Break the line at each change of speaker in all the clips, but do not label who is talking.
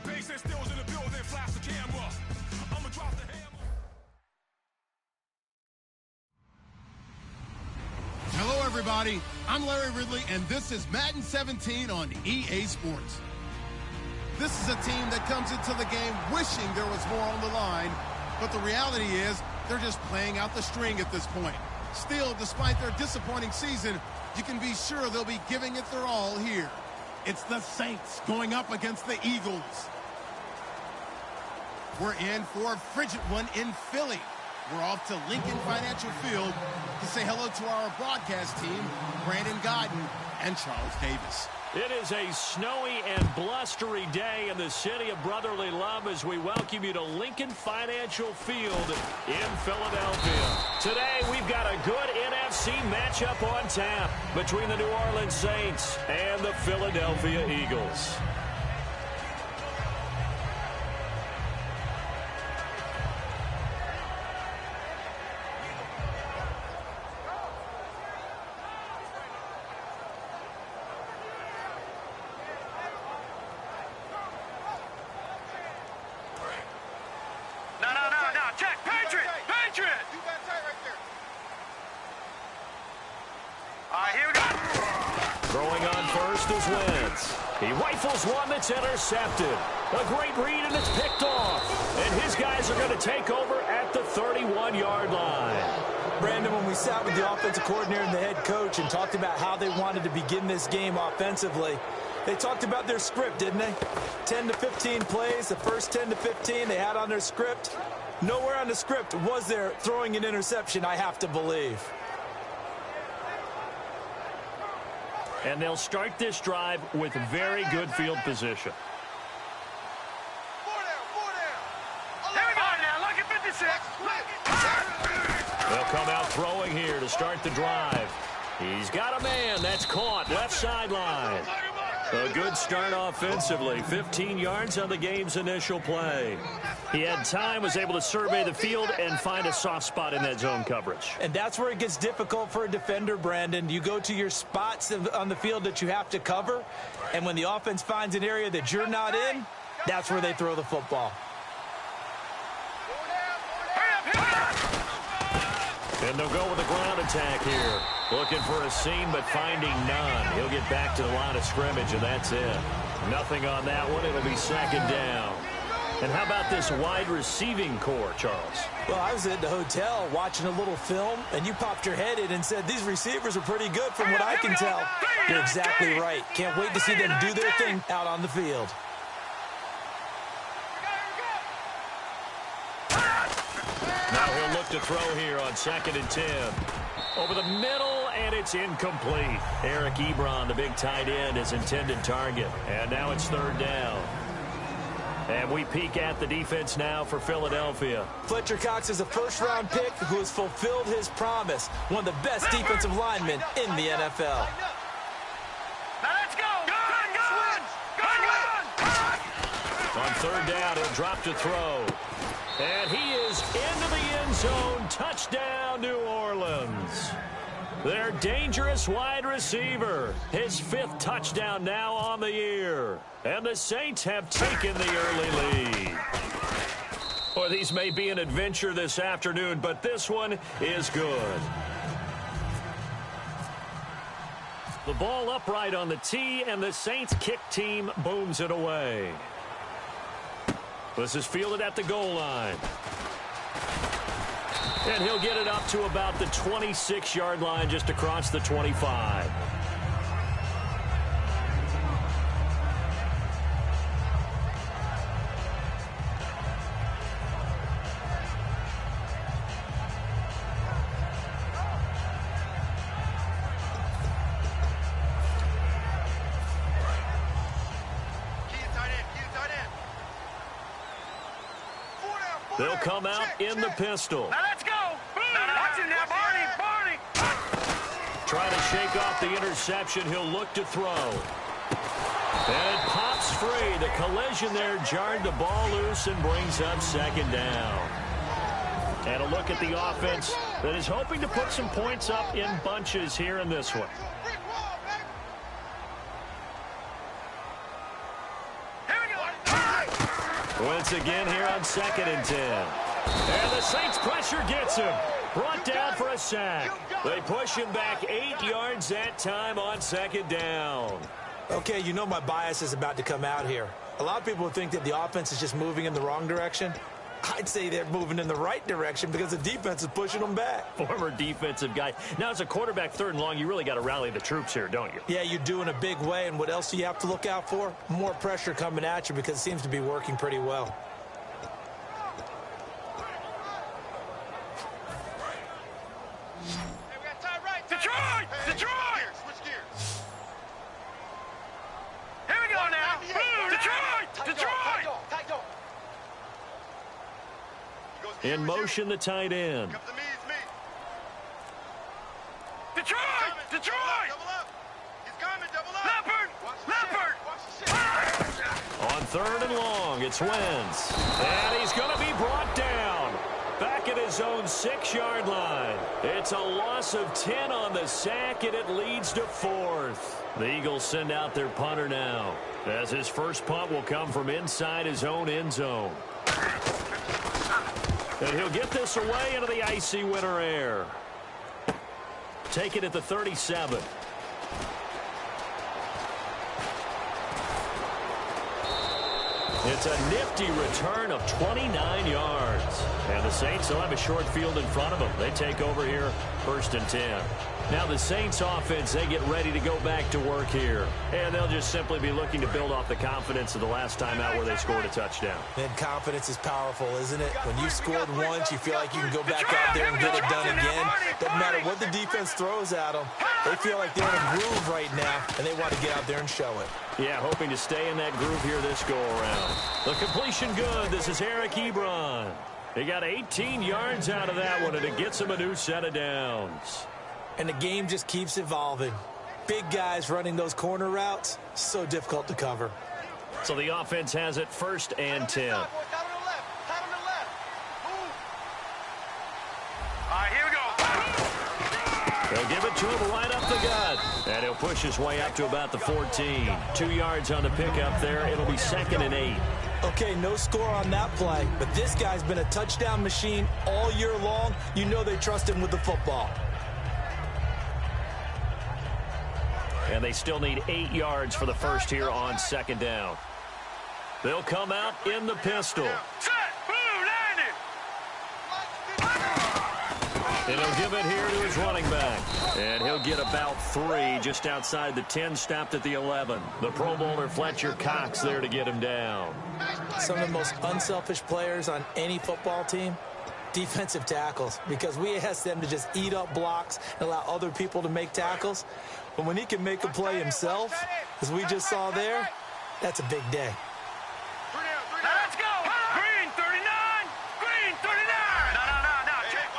Bass and stills in the building, flash the camera. I'ma drop the hammer.
Hello, everybody. I'm Larry Ridley, and this is Madden 17 on EA Sports. This is a team that comes into the game wishing there was more on the line, but the reality is they're just playing out the string at this point. Still, despite their disappointing season, you can be sure they'll be giving it their all here. It's the Saints going up against the Eagles. We're in for a frigid one in Philly. We're off to Lincoln Financial Field to say hello to our broadcast team, Brandon Godden and Charles Davis.
It is a snowy and blustery day in the city of brotherly love as we welcome you to Lincoln Financial Field in Philadelphia. Today, we've got a good NFC matchup on tap between the New Orleans Saints and the Philadelphia Eagles. He rifles one that's intercepted. A great read, and it's picked off. And his guys are going to take over at the 31-yard line.
Brandon, when we sat with the offensive coordinator and the head coach and talked about how they wanted to begin this game offensively, they talked about their script, didn't they? 10 to 15 plays, the first 10 to 15 they had on their script. Nowhere on the script was there throwing an interception, I have to believe.
And they'll start this drive with very good field position.
Here we go now, look at 56.
They'll come out throwing here to start the drive. He's got a man that's caught left sideline. A good start offensively. 15 yards on the game's initial play. He had time, was able to survey the field and find a soft spot in that zone coverage.
And that's where it gets difficult for a defender, Brandon. You go to your spots on the field that you have to cover, and when the offense finds an area that you're not in, that's where they throw the football.
And they'll go with a ground attack here. Looking for a seam, but finding none. He'll get back to the line of scrimmage, and that's it. Nothing on that one. It'll be second down. And how about this wide receiving core, Charles?
Well, I was at the hotel watching a little film, and you popped your head in and said these receivers are pretty good from what I can tell. You're exactly right. Can't wait to see them do their thing out on the field.
Now he'll look to throw here on 2nd and 10. Over the middle, and it's incomplete. Eric Ebron, the big tight end, his intended target. And now it's 3rd down. And we peek at the defense now for Philadelphia.
Fletcher Cox is a first-round pick who has fulfilled his promise. One of the best defensive linemen in the NFL.
Now let's go.
On 3rd down, he'll drop to throw. And he is into the end zone. Touchdown, New Orleans. Their dangerous wide receiver. His 5th touchdown now on the year. And the Saints have taken the early lead. Well, these may be an adventure this afternoon, but this one is good. The ball upright on the tee, and the Saints kick team booms it away. This is fielded at the goal line. And he'll get it up to about the 26-yard line, just across the 25. They'll come out in the pistol.
Now let's go. Watch it now, Barney.
Trying to shake off the interception. He'll look to throw. And it pops free. The collision there jarred the ball loose and brings up 2nd down. And a look at the offense that is hoping to put some points up in bunches here in this one. Once again here on 2nd and 10. And the Saints pressure gets him. Brought down for a sack. They push him back 8 yards that time on 2nd down.
Okay, you know my bias is about to come out here. A lot of people would think that the offense is just moving in the wrong direction. I'd say they're moving in the right direction because the defense is pushing them back.
Former defensive guy. Now, as a quarterback 3rd and long, you really got to rally the troops here, don't you?
Yeah, you do in a big way. And what else do you have to look out for? More pressure coming at you because it seems to be working pretty well.
Detroit! Detroit! Switch gears. Here we go now. Detroit! Detroit!
In motion, the tight end.
Detroit! Detroit!
Double up. He's coming. Double up.
Leopard! Leopard!
On 3rd and long, it's Wentz. And he's going to be brought down. Back at his own 6-yard line. It's a loss of 10 on the sack, and it leads to 4th. The Eagles send out their punter now, as his first punt will come from inside his own end zone. And he'll get this away into the icy winter air. Take it at the 37. It's a nifty return of 29 yards. And the Saints will have a short field in front of them. They take over here, 1st and 10. Now the Saints offense, they get ready to go back to work here. And they'll just simply be looking to build off the confidence of the last time out where they scored a touchdown.
And confidence is powerful, isn't it? When you scored once, you feel like you can go back out there and get it done again. Doesn't matter what the defense throws at them. They feel like they're in a groove right now, and they want to get out there and show it.
Yeah, hoping to stay in that groove here this go-around. The completion good. This is Eric Ebron. He got 18 yards out of that one, and it gets him a new set of downs.
And the game just keeps evolving. Big guys running those corner routes, so difficult to cover.
So the offense has it 1st and 10.
All right, here we go.
They'll give it to him right up the gut. And he'll push his way up to about the 14. 2 yards on the pickup there. It'll be 2nd and 8.
Okay, no score on that play, but this guy's been a touchdown machine all year long. You know they trust him with the football.
And they still need 8 yards for the first here on 2nd down. They'll come out in the pistol.
Set! Boom! Landed!
And he'll give it here to his running back. And he'll get about 3 just outside the 10, stopped at the 11. The Pro Bowler Fletcher Cox there to get him down.
Some of the most unselfish players on any football team, defensive tackles, because we ask them to just eat up blocks and allow other people to make tackles. But when he can make a play himself, as we just saw there, that's a big day.
Now let's go! Green 39! Green 39! No. Check.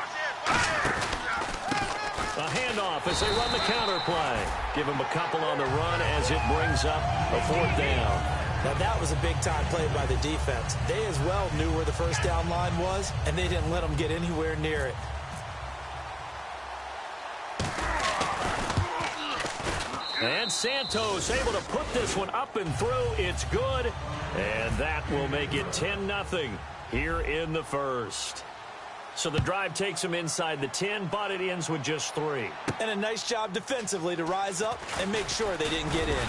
A handoff as they run the counter play. Give him a couple on the run as it brings up a 4th down.
Now that was a big-time play by the defense. They as well knew where the first down line was, and they didn't let them get anywhere near it.
And Santos able to put this one up and through. It's good. And that will make it 10-0 here in the first. So the drive takes him inside the 10, but it ends with just 3.
And a nice job defensively to rise up and make sure they didn't get in.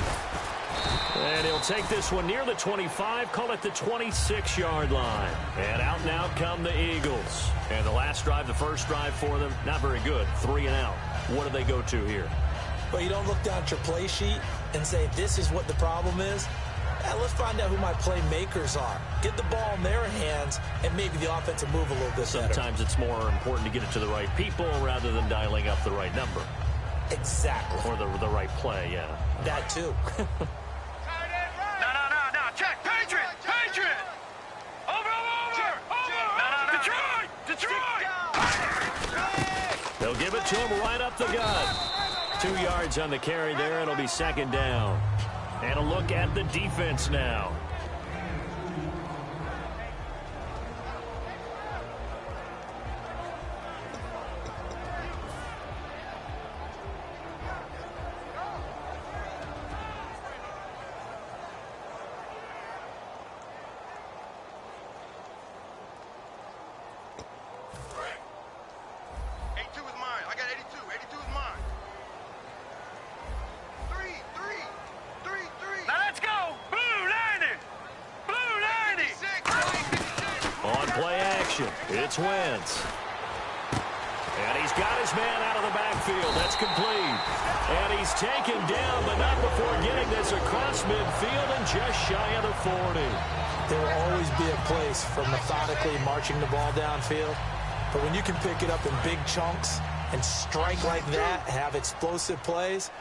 And he'll take this one near the 25, call it the 26-yard line. And out now come the Eagles. And the last drive, the first drive for them, not very good. 3 and out. What do they go to here?
But you don't look down at your play sheet and say, this is what the problem is. Let's find out who my playmakers are. Get the ball in their hands, and maybe the offense will move a little bit better.
Sometimes it's more important to get it to the right people rather than dialing up the right number.
Exactly.
Or the right play, yeah.
That too.
No. Check. Patriot! Over! No. Detroit!
They'll give it to him right up the gut. 2 yards on the carry there. It'll be 2nd down. And a look at the defense now. motion. It's Wentz. And he's got his man out of the backfield. That's complete. And he's taken down, but not before getting this across midfield and just shy of the 40.
There will always be a place for methodically marching the ball downfield. But when you can pick it up in big chunks and strike like that, have explosive plays,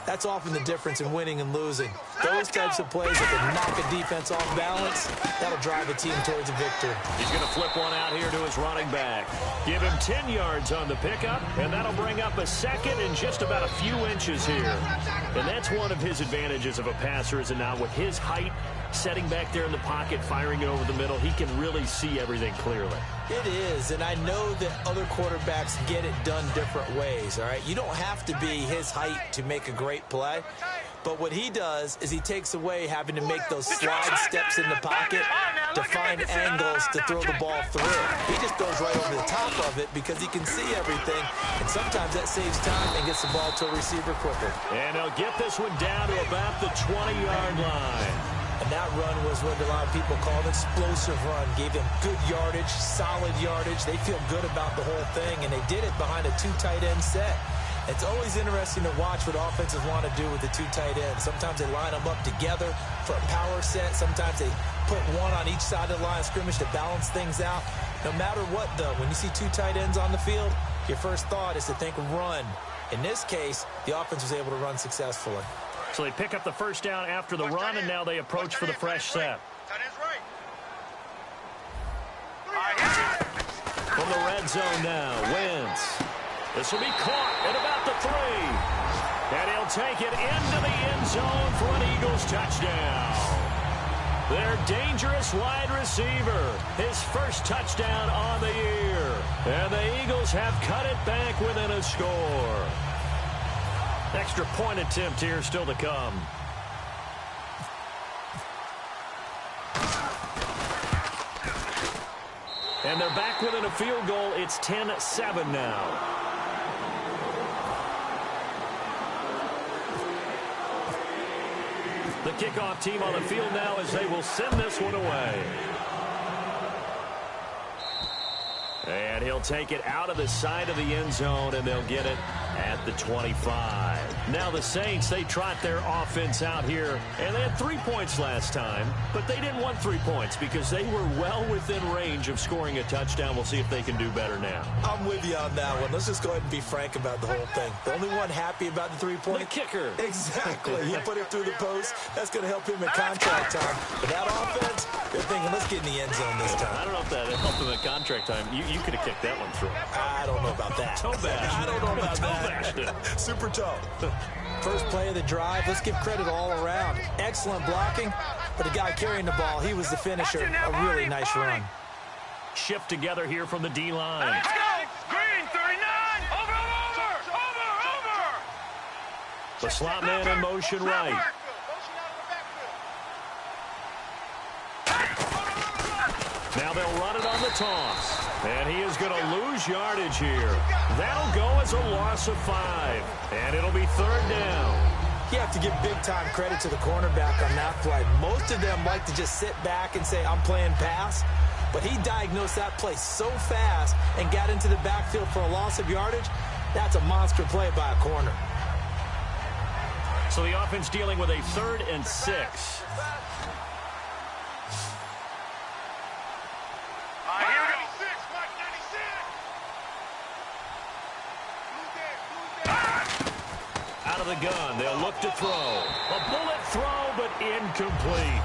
that's often the difference in winning and losing. Those types of plays that can knock a defense off balance, that'll drive a team towards a victory.
He's going to flip one out here to his running back. Give him 10 yards on the pickup, and that'll bring up a second in just about a few inches here. And that's one of his advantages of a passer, is now with his height, setting back there in the pocket, firing it over the middle, he can really see everything clearly.
It is, and I know that other quarterbacks get it done different ways, all right? You don't have to be his height to make a great play, but what he does is he takes away having to make those slide steps in the pocket to find angles to throw the ball through. He just goes right over the top of it because he can see everything, and sometimes that saves time and gets the ball to a receiver quicker.
And he'll get this one down to about the 20-yard line.
And that run was what a lot of people call an explosive run. Gave them good yardage, solid yardage. They feel good about the whole thing, and they did it behind a two tight end set. It's always interesting to watch what offenses want to do with the two tight ends. Sometimes they line them up together for a power set. Sometimes they put one on each side of the line of scrimmage to balance things out. No matter what, though, when you see two tight ends on the field, your first thought is to think run. In this case, the offense was able to run successfully.
So they pick up the first down after the run, and now they approach for the fresh set. From the red zone now, Wentz. This will be caught at about the 3. And he'll take it into the end zone for an Eagles touchdown. Their dangerous wide receiver, his first touchdown on the year. And the Eagles have cut it back within a score. Extra point attempt here still to come. And they're back within a field goal. It's 10-7 now. The kickoff team on the field now as they will send this one away. And he'll take it out of the side of the end zone, and they'll get it at the 25. Now the Saints, they trot their offense out here, and they had 3 points last time, but they didn't want 3 points because they were well within range of scoring a touchdown. We'll see if they can do better now.
I'm with you on that one. Let's just go ahead and be frank about the whole thing. The only one happy about the 3-point?
The kicker.
Exactly. He put it through the post. That's going to help him in contract time. But that offense, they're thinking, let's get in the end zone this time.
I don't know if that helped him in contract time. You could have kicked that one through.
I don't know about that.
Toe bash.
I don't know about that. Super toe. First play of the drive. Let's give credit all around. Excellent blocking, but the guy carrying the ball, he was the finisher. A really nice run.
Shift together here from the D-line.
Let's go! Green, 39! Over!
The slot man in motion right. Now they'll run it on the toss. And he is going to lose yardage here. That'll go as a loss of 5. And it'll be 3rd down.
You have to give big-time credit to the cornerback on that play. Most of them like to just sit back and say, I'm playing pass. But he diagnosed that play so fast and got into the backfield for a loss of yardage. That's a monster play by a corner.
So the offense dealing with a 3rd and 6. Out of the gun, they'll look to throw. A bullet throw, but incomplete.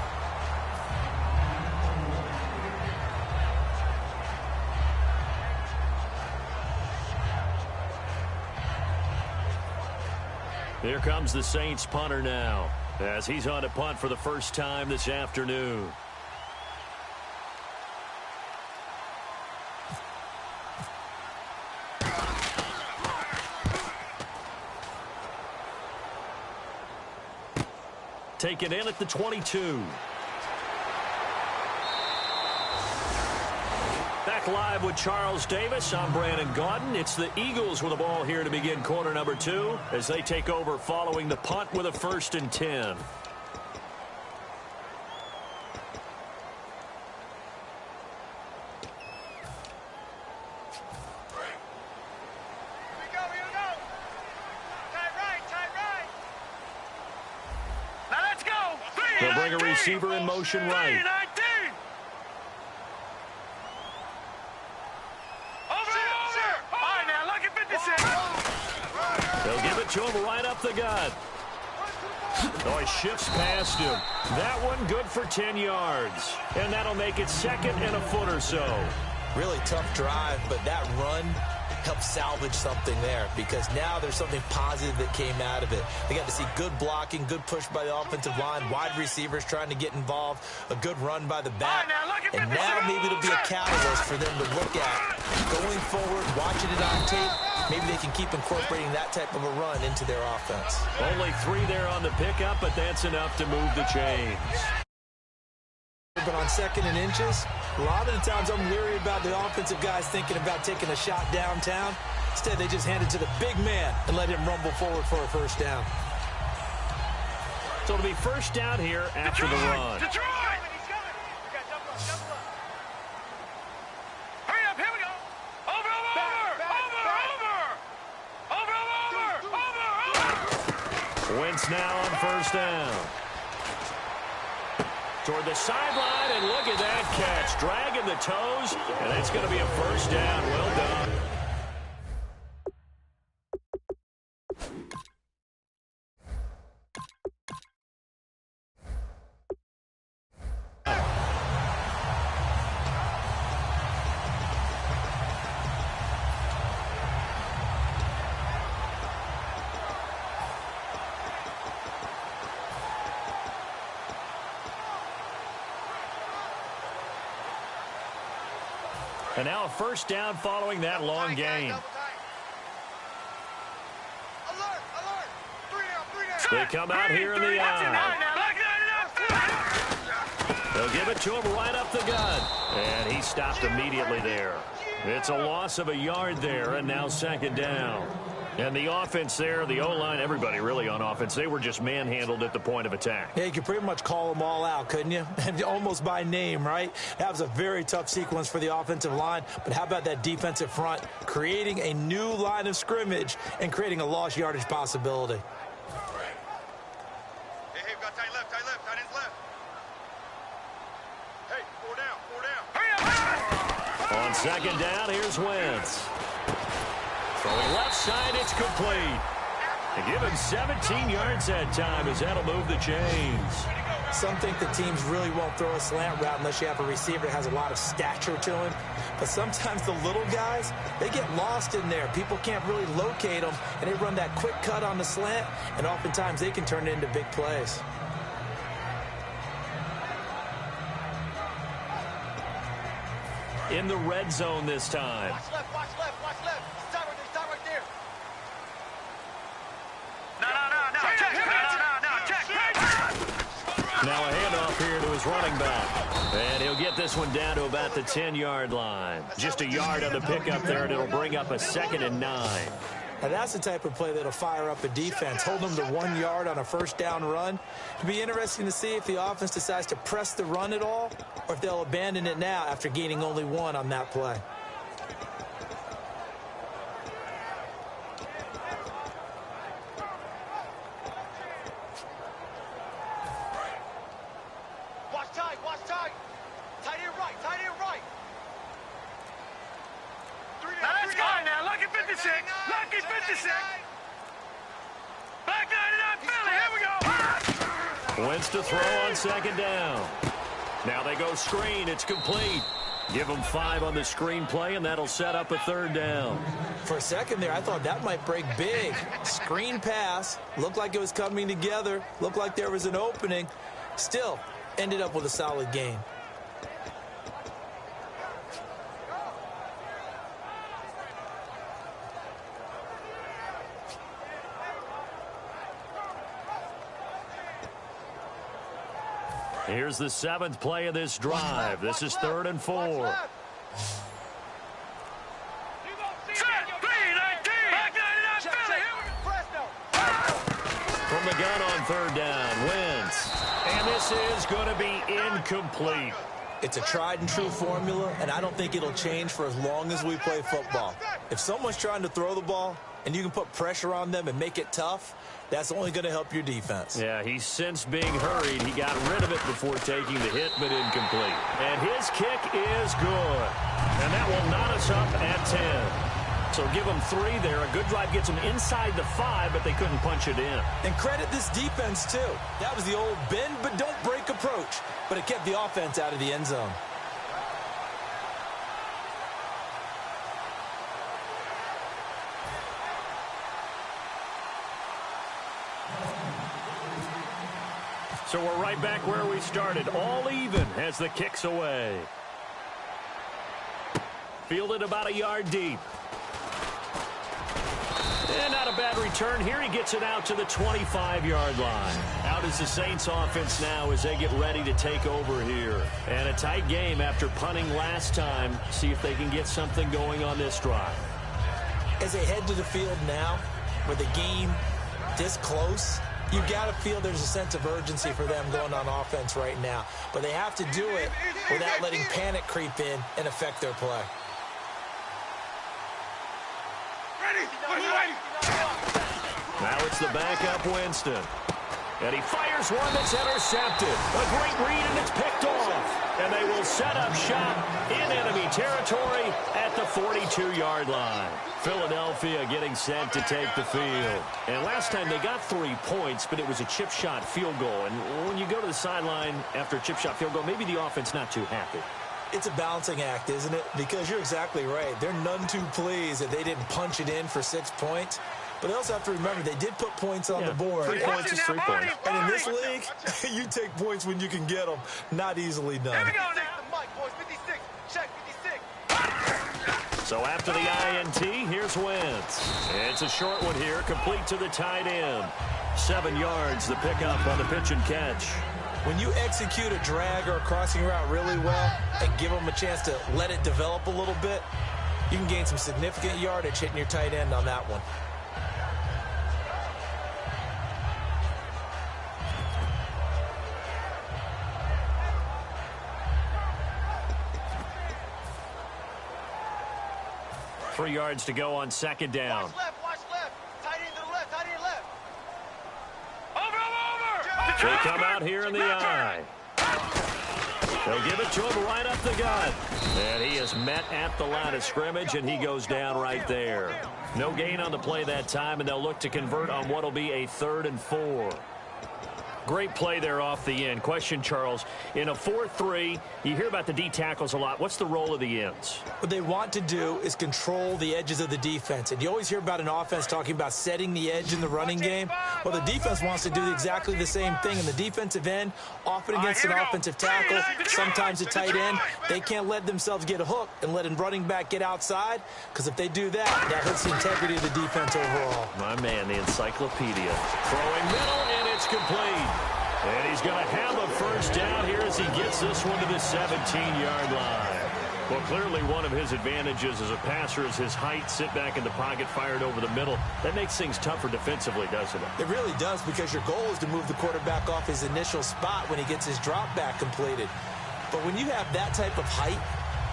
Here comes the Saints punter now, as he's on to punt for the first time this afternoon. Taken in at the 22. Back live with Charles Davis. I'm Brandon Gaudin. It's the Eagles with the ball here to begin quarter number 2 as they take over following the punt with a 1st and 10. They'll bring a receiver in motion right.
19. Over. All right, now, look at 56.
They'll give it to him right up the gut. Oh, he shifts past him. That one good for 10 yards. And that'll make it 2nd and a foot or so.
Really tough drive, but that run helped salvage something there because now there's something positive that came out of it. They got to see good blocking, good push by the offensive line, wide receivers trying to get involved, a good run by the back. And now maybe it'll be a catalyst for them to look at going forward, watching it on tape. Maybe they can keep incorporating that type of a run into their offense.
Only 3 there on the pickup, but that's enough to move the chains.
But on 2nd and inches, a lot of the times I'm leery about the offensive guys thinking about taking a shot downtown. Instead, they just hand it to the big man and let him rumble forward for a first down.
So it'll be first down here after the run.
Detroit! Hurry up, here we go. Over.
Wentz now on first down. Toward the sideline, and look at that catch. Dragging the toes, and that's going to be a first down. Well done. And now a first down following that long gain. They come out here in the eye. They'll give it to him right up the gut. And he stopped immediately there. It's a loss of a yard there, and now 2nd down. And the offense there, the O-line, everybody really on offense, they were just manhandled at the point of attack.
Yeah, you could pretty much call them all out, couldn't you? Almost by name, right? That was a very tough sequence for the offensive line. But how about that defensive front creating a new line of scrimmage and creating a lost yardage possibility?
Hey, we got tight left, tight ends left. Hey, 4 down. Hurry up!
On 2nd down, here's Wentz. Throwing left side, it's complete. They give him 17 yards that time as that'll move the chains.
Some think the teams really won't throw a slant route unless you have a receiver that has a lot of stature to him. But sometimes the little guys, they get lost in there. People can't really locate them, and they run that quick cut on the slant, and oftentimes they can turn it into big plays.
In the red zone this time.
Watch left, watch left. Stop right there. No. Check.
Now a handoff here to his running back. And he'll get this one down to about the 10-yard line. Just a yard on the pickup there, and it'll bring up a 2nd and 9.
Now that's the type of play that'll fire up a defense. Hold them to 1 yard on a first down run. It'll be interesting to see if the offense decides to press the run at all or if they'll abandon it now after gaining only 1 on that play.
Watch tight. Tight end right. Now let's go. Now, look at 56. Lucky 56. Back 99 Philly. Here we go.
Wentz to throw on 2nd down. Now they go screen. It's complete. Give them 5 on the screen play, and that'll set up a 3rd down.
For a second there, I thought that might break big. Screen pass. Looked like it was coming together. Looked like there was an opening. Still, ended up with a solid gain.
Here's the 7th play of this drive. This is 3rd and 4. From the gun on 3rd down, Wentz. And this is going to be incomplete.
It's a tried and true formula, and I don't think it'll change for as long as we play football. If someone's trying to throw the ball and you can put pressure on them and make it tough, That's only going to help your defense.
Yeah, he's since being hurried. He got rid of it before taking the hit, but incomplete. And his kick is good. And that will knot us up at 10. So give them 3 there. A good drive gets them inside the 5, but they couldn't punch it in.
And credit this defense, too. That was the old bend but don't break approach, but it kept the offense out of the end zone.
So we're right back where we started. All even as the kick's away. Fielded about a yard deep. And not a bad return here. He gets it out to the 25-yard line. Out is the Saints offense now as they get ready to take over here. And a tight game after punting last time. See if they can get something going on this drive.
As they head to the field now, with the game this close, you got to feel there's a sense of urgency for them going on offense right now. But they have to do it without letting panic creep in and affect their play.
Now it's the backup Winston. And he fires one that's intercepted. A great read, and it's picked off. And they will set up shop in enemy territory at the 42-yard line. Philadelphia getting set to take the field. And last time they got 3 points, but it was a chip shot field goal. And when you go to the sideline after a chip shot field goal, maybe the offense not too happy.
It's a balancing act, isn't it? Because you're exactly right. They're none too pleased that they didn't punch it in for 6 points. But they also have to remember they did put points on the board.
3 points is 3 points.
And in this league, you take points when you can get them. Not easily done.
Here we go now.
So after the INT, here's Wentz. It's a short one here, complete to the tight end. 7 yards, the pickup on the pitch and catch.
When you execute a drag or a crossing route really well and give them a chance to let it develop a little bit, you can gain some significant yardage hitting your tight end on that one.
Three yards to go on second down.
Watch left. Tight end to the left, tight end left. Over!
They come out here in the eye. They'll give it to him right up the gut. And he is met at the line of scrimmage, and he goes down right there. No gain on the play that time, and they'll look to convert on what will be a 3rd and 4. Great play there off the end. Question, Charles, in a 4-3, you hear about the D tackles a lot. What's the role of the ends?
What they want to do is control the edges of the defense. And you always hear about an offense talking about setting the edge in the running game. Well, the defense wants to do exactly the same thing. In the defensive end, often against an offensive tackle, sometimes a tight end, they can't let themselves get a hook and let a running back get outside, because if they do that, that hurts the integrity of the defense overall.
My man, the encyclopedia. Throwing middle, and it's complete. And he's going to have a first down here as he gets this one to the 17-yard line. Well, clearly one of his advantages as a passer is his height. Sit back in the pocket, fired over the middle. That makes things tougher defensively, doesn't it?
It really does, because your goal is to move the quarterback off his initial spot when he gets his drop back completed. But when you have that type of height,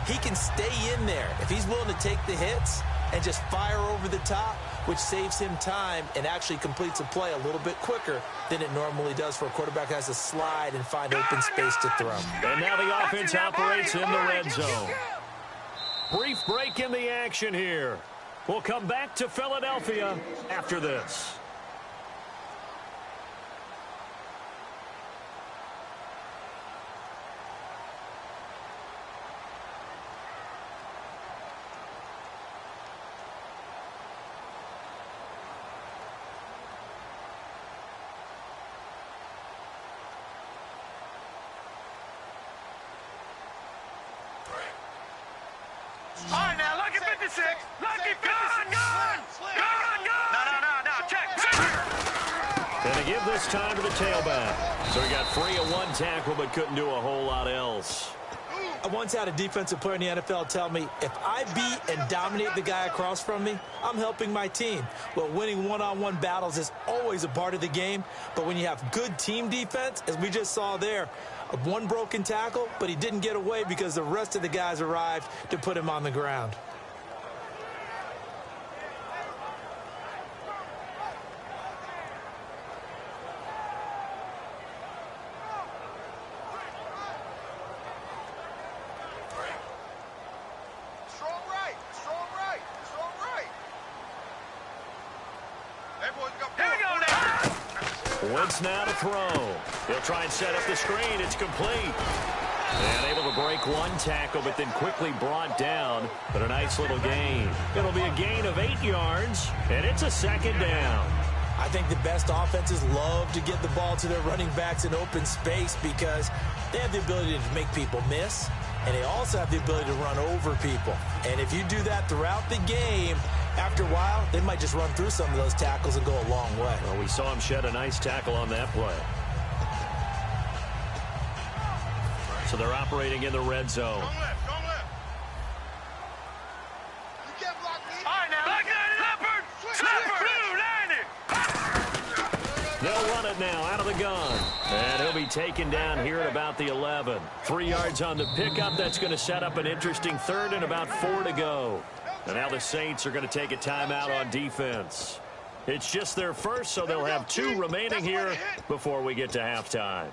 he can stay in there. If he's willing to take the hits and just fire over the top, which saves him time and actually completes a play a little bit quicker than it normally does for a quarterback who has to slide and find open space to throw.
And now the offense operates in the red zone. Brief break in the action here. We'll come back to Philadelphia after this.
All right, now, lucky 56. Lucky 56. No, check.
And to give this time to the tailback. So he got free of one tackle but couldn't do a whole lot else.
I once had a defensive player in the NFL tell me, if I beat and dominate the guy across from me, I'm helping my team. Well, winning one-on-one battles is always a part of the game, but when you have good team defense, as we just saw there, one broken tackle, but he didn't get away because the rest of the guys arrived to put him on the ground.
Wentz now to throw. He'll try and set up the screen. It's complete. And able to break one tackle, but then quickly brought down. But a nice little gain. It'll be a gain of 8 yards, and it's a second down.
I think the best offenses love to get the ball to their running backs in open space because they have the ability to make people miss, and they also have the ability to run over people. And if you do that throughout the game, after a while, they might just run through some of those tackles and go a long way.
Well, we saw him shed a nice tackle on that play. So they're operating in the red zone.
Go left, go left. You can't block me. All right, now. Back Leopard.
They'll run it now out of the gun. And he'll be taken down here at about the 11. 3 yards on the pickup. That's going to set up an interesting third and about 4 to go. And now the Saints are going to take a timeout on defense. It's just their first, so they'll have 2 remaining here before we get to halftime.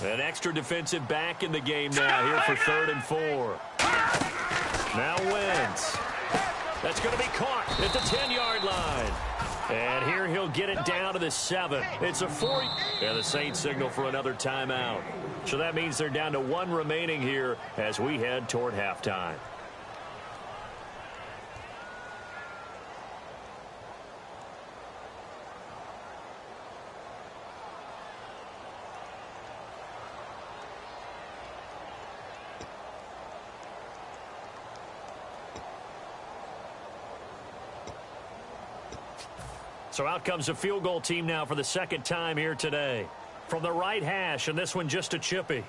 An extra defensive back in the game now here for 3rd and 4. Now Wentz. That's going to be caught at the 10-yard line. And here he'll get it down to the 7. It's a 4. And the Saints signal for another timeout. So that means they're down to 1 remaining here as we head toward halftime. So out comes a field goal team now for the second time here today. From the right hash, and this one just a chippy.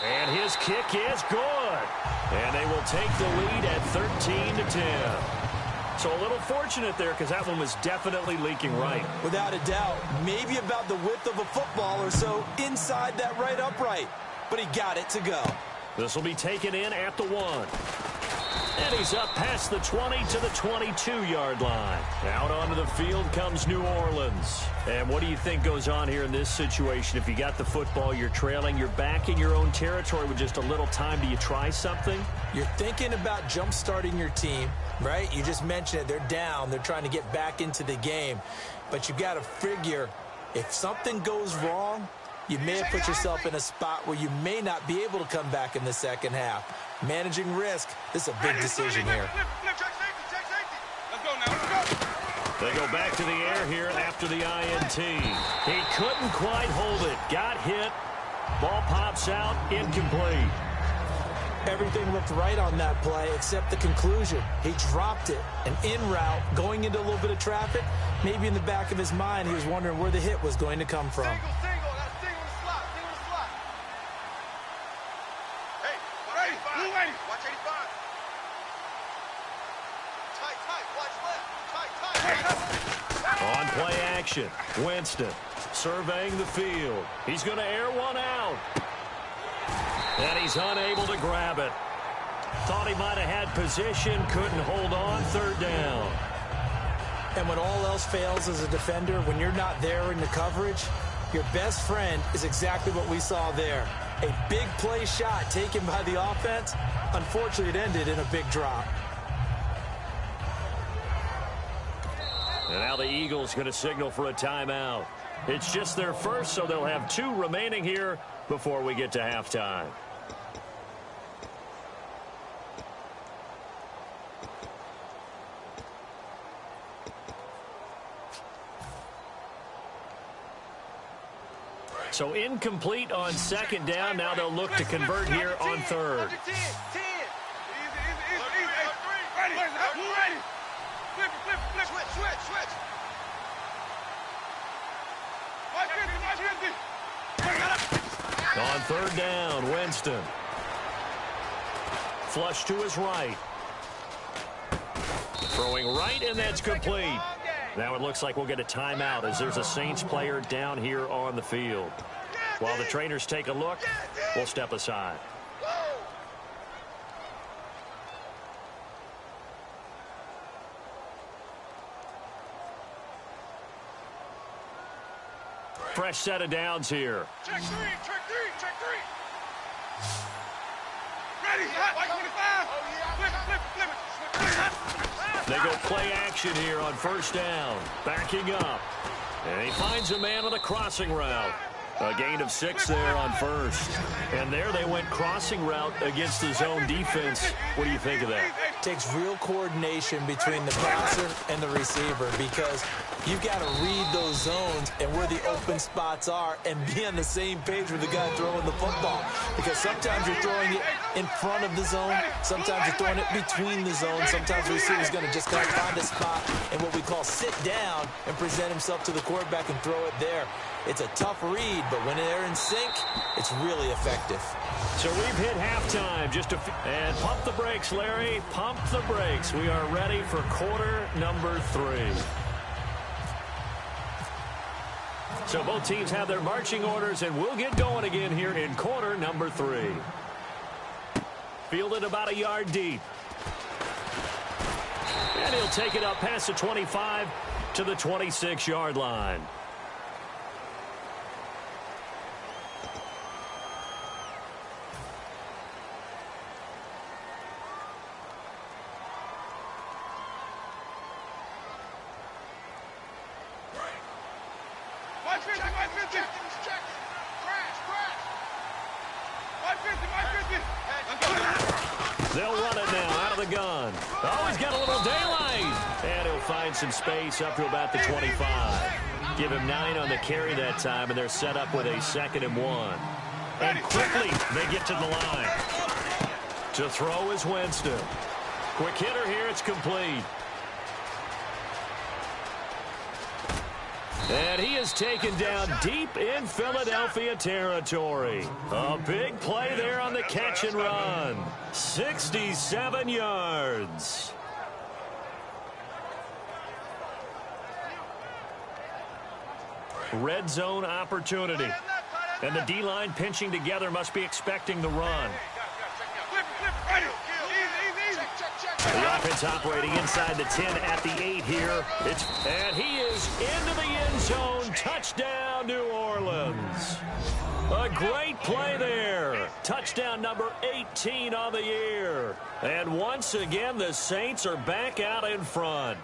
And his kick is good. And they will take the lead at 13-10. So a little fortunate there because that one was definitely leaking right.
Without a doubt, maybe about the width of a football or so inside that right upright. But he got it to go.
This will be taken in at the 1. And he's up past the 20 to the 22-yard line. Out onto the field comes New Orleans. And what do you think goes on here in this situation? If you got the football, you're trailing, you're back in your own territory with just a little time. Do you try something?
You're thinking about jump-starting your team, right? You just mentioned it. They're down. They're trying to get back into the game. But you got to figure if something goes wrong, you may have put yourself in a spot where you may not be able to come back in the second half. Managing risk, this is a big decision here.
They go back to the air here after the INT. He couldn't quite hold it. Got hit. Ball pops out. Incomplete.
Everything looked right on that play except the conclusion. He dropped it. And en route, going into a little bit of traffic, maybe in the back of his mind, he was wondering where the hit was going to come from.
On play action, Winston surveying the field. He's going to air one out. And he's unable to grab it. Thought he might have had position, couldn't hold on, 3rd down.
And when all else fails as a defender, when you're not there in the coverage, your best friend is exactly what we saw there. A big play shot taken by the offense. Unfortunately, it ended in a big drop.
And now the Eagles going to signal for a timeout. It's just their first, so they'll have 2 remaining here before we get to halftime. So incomplete on 2nd down. Now they'll look to convert here on 3rd. On 3rd down, Winston. Flush to his right. Throwing right, and that's complete. Now it looks like we'll get a timeout as there's a Saints player down here on the field. While the trainers take a look, we'll step aside. Fresh set of downs here.
Check three. Ready, hot, 25. Flip.
They go play action here on first down. Backing up. And he finds a man on the crossing route. A gain of 6 there on first. And there they went crossing route against the zone defense. What do you think of that?
Takes real coordination between the passer and the receiver because you've got to read those zones and where the open spots are and be on the same page with the guy throwing the football. Because sometimes you're throwing it in front of the zone. Sometimes you're throwing it between the zones. Sometimes the receiver's going to just kind of find a spot and what we call sit down and present himself to the quarterback and throw it there. It's a tough read, but when they're in sync, it's really effective.
So we've hit halftime. And pump the brakes, Larry. Pump the brakes. We are ready for quarter number 3. So both teams have their marching orders, and we'll get going again here in quarter number 3. Fielded about a yard deep. And he'll take it up past the 25 to the 26-yard line. They'll run it now out of the gun. Oh, he's got a little daylight. And he'll find some space up to about the 25. Give him 9 on the carry that time, and they're set up with a 2nd and 1. And quickly, they get to the line. To throw is Winston. Quick hitter here, it's complete. And he is taken down deep in Philadelphia territory. A big play there on the catch and run. 67 yards. Red zone opportunity. And the D-line pinching together must be expecting the run. The offense operating inside the 10 at the 8 here. And he is into the end zone. Touchdown, New Orleans. A great play there. Touchdown number 18 on the year. And once again, the Saints are back out in front.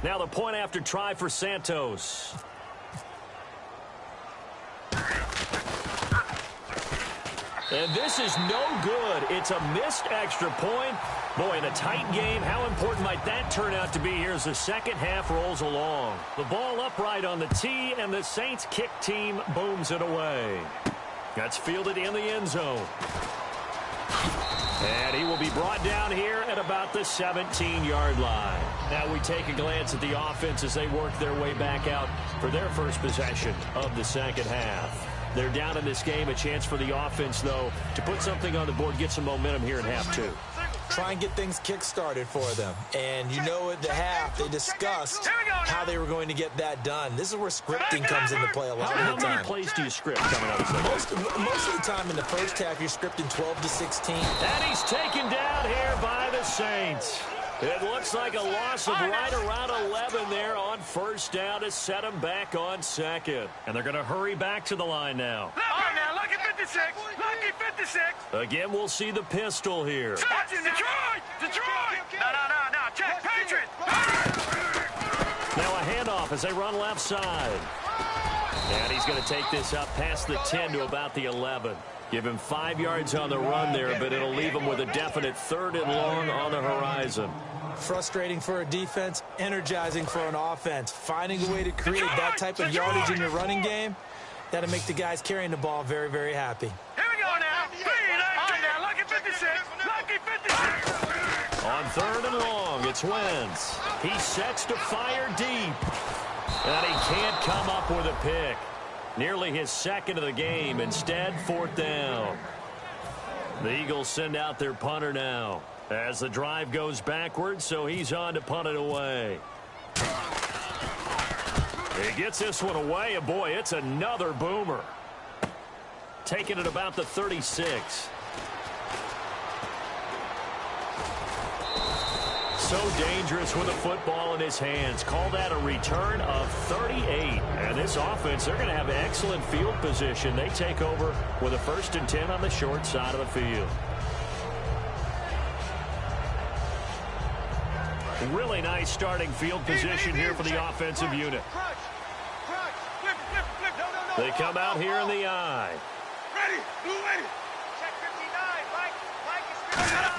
Now the point after try for Santos. And this is no good. It's a missed extra point. Boy, in a tight game, how important might that turn out to be here as the second half rolls along? The ball upright on the tee, and the Saints kick team booms it away. That's fielded in the end zone. And he will be brought down here at about the 17-yard line. Now we take a glance at the offense as they work their way back out for their first possession of the second half. They're down in this game. A chance for the offense, though, to put something on the board, get some momentum here in half 2.
Try and get things kick-started for them. And you know at the half, they discussed how they were going to get that done. This is where scripting comes into play a lot of the time.
How many plays do you script coming out of the
Most of the time in the first half, you're scripting 12 to 16.
And he's taken down here by the Saints. It looks like a loss of right around 11 there on first down to set him back on second. And they're going to hurry back to the line now.
Lucky 56. Lucky 56.
Again, we'll see the pistol here.
Detroit! No. Check. Patriots!
Now a handoff as they run left side. And he's going to take this up past the 10 to about the 11. Give him 5 yards on the run there, but it'll leave him with a definite 3rd and long on the horizon.
Frustrating for a defense, energizing for an offense. Finding a way to create that type of yardage in your running game, that'll make the guys carrying the ball very, very happy.
Here we go now. Lucky 56. Lucky 56.
On 3rd and long, it's Wentz. He sets to fire deep. And he can't come up with a pick. Nearly his 2nd of the game. Instead, 4th down. The Eagles send out their punter now as the drive goes backwards, so he's on to punt it away. He gets this one away, and boy, it's another boomer. Taking it about the 36. So dangerous with a football in his hands. Call that a return of 38. And this offense, they're going to have excellent field position. They take over with a 1st and 10 on the short side of the field. Really nice starting field position here for the offensive unit. They come out here in the eye.
Ready, blue ready. Check 59, Mike is 59.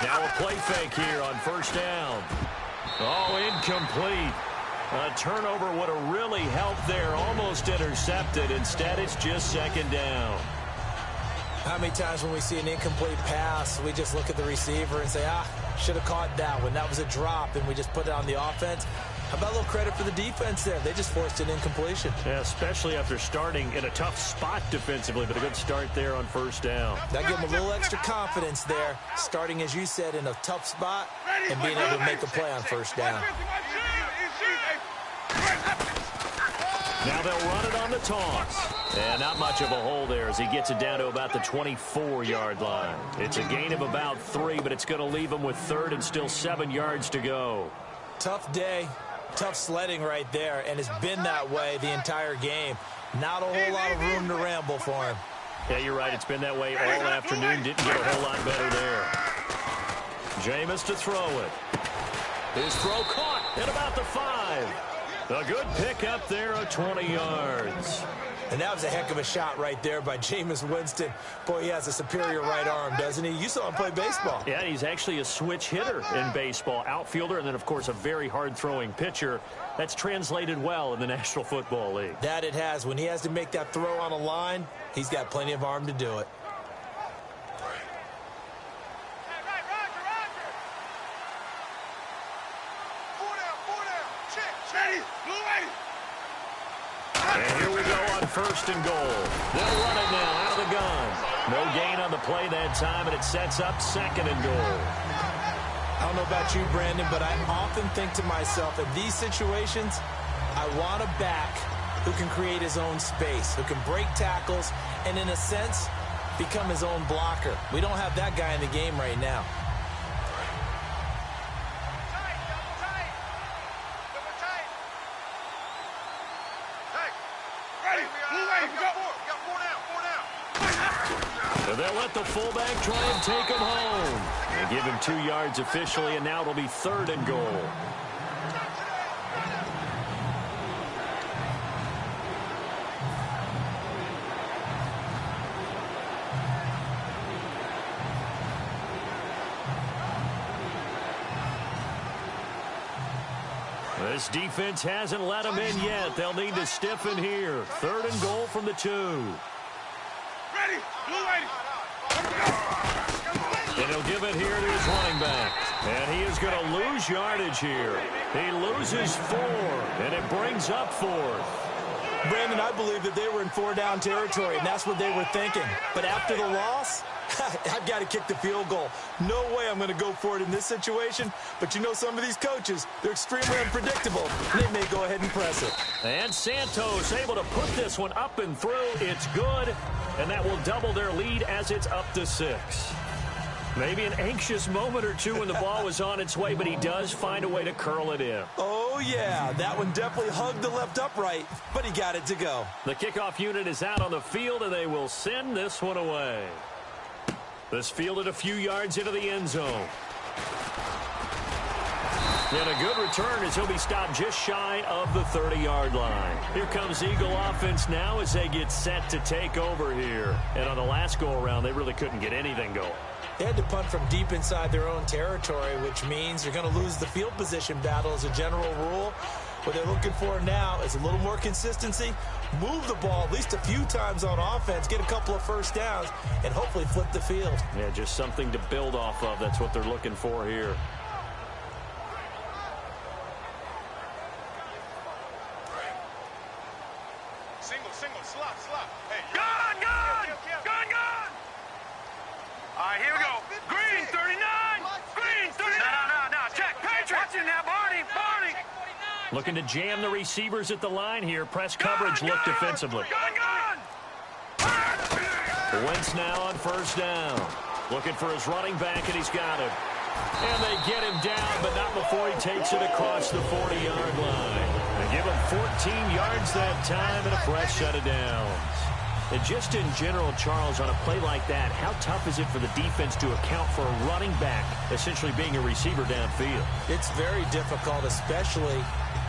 Now a play fake here on 1st down. Oh, incomplete. A turnover would have really helped there. Almost intercepted. Instead, it's just 2nd down.
How many times when we see an incomplete pass, we just look at the receiver and say, should have caught that one. That was a drop, and we just put it on the offense. How about a little credit for the defense there? They just forced an incompletion.
Yeah, especially after starting in a tough spot defensively, but a good start there on 1st down.
That gave them a little extra confidence there, starting, as you said, in a tough spot and being able to make a play on 1st down.
Now they'll run it on the toss. And not much of a hole there as he gets it down to about the 24-yard line. It's a gain of about 3, but it's going to leave him with 3rd and still 7 yards to go.
Tough day, tough sledding right there, and it's been that way the entire game. Not a whole lot of room to ramble for him.
Yeah, you're right. It's been that way all afternoon. Didn't get a whole lot better there. Jameis to throw it. His throw caught at about the 5. A good pick up there of 20 yards.
And that was a heck of a shot right there by Jameis Winston. Boy, he has a superior right arm, doesn't he? You saw him play baseball.
Yeah, he's actually a switch hitter in baseball. Outfielder, and then, of course, a very hard-throwing pitcher. That's translated well in the National Football League.
That it has. When he has to make that throw on a line, he's got plenty of arm to do it.
And here we go on 1st and goal. They'll run it now out of the gun. No gain on the play that time, and it sets up 2nd and goal.
I don't know about you, Brandon, but I often think to myself, in these situations, I want a back who can create his own space, who can break tackles, and in a sense, become his own blocker. We don't have that guy in the game right now.
They'll let the fullback try and take him home. And give him 2 yards officially, and now it'll be 3rd and goal. This defense hasn't let them in yet. They'll need to stiffen here. 3rd and goal from the 2.
Ready, blue ready.
And he'll give it here to his running back. And he is going to lose yardage here. He loses 4, and it brings up 4th.
Brandon, I believe that they were in 4-down territory, and that's what they were thinking. But after the loss, I've got to kick the field goal. No way I'm going to go for it in this situation. But you know some of these coaches, they're extremely unpredictable, and they may go ahead and press it.
And Santos able to put this one up and through. It's good, and that will double their lead as it's up to 6. Maybe an anxious moment or two when the ball was on its way, but he does find a way to curl it in.
Oh, yeah. That one definitely hugged the left upright, but he got it to go.
The kickoff unit is out on the field, and they will send this one away. This fielded a few yards into the end zone. And a good return as he'll be stopped just shy of the 30-yard line. Here comes Eagle offense now as they get set to take over here. And on the last go-around, they really couldn't get anything going.
They had to punt from deep inside their own territory, which means you're going to lose the field position battle as a general rule. What they're looking for now is a little more consistency, move the ball at least a few times on offense, get a couple of 1st downs, and hopefully flip the field.
Yeah, just something to build off of. That's what they're looking for here.
Single, slot. Hey, gun! All right, here we go. Green, 39. Green, 39. No. Check. Patriot. Watch it now, Barney.
Looking to jam the receivers at the line here. Press coverage look defensively. Wentz now on first down. Looking for his running back, and he's got him. And they get him down, but not before he takes it across the 40-yard line. They give him 14 yards that time and a fresh set of downs. And just in general, Charles, on a play like that, how tough is it for the defense to account for a running back essentially being a receiver downfield?
It's very difficult, especially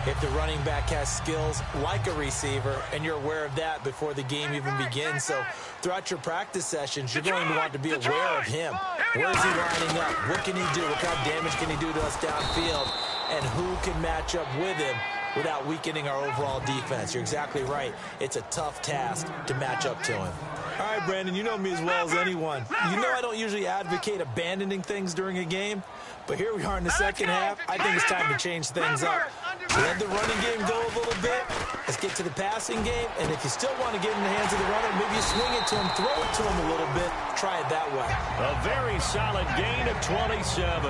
if the running back has skills like a receiver, and you're aware of that before the game even begins. So throughout your practice sessions, you're going to want to be aware of him. Where is he lining up? What can he do? What kind of damage can he do to us downfield? And who can match up with him without weakening our overall defense? You're exactly right. It's a tough task to match up to him. All right, Brandon, you know me as well as anyone. You know I don't usually advocate abandoning things during a game, but here we are in the second half. I think it's time to change things up. Let the running game go a little bit. Let's get to the passing game, and if you still want to get in the hands of the runner, maybe you swing it to him, throw it to him a little bit. Try it that way.
A very solid gain of 27.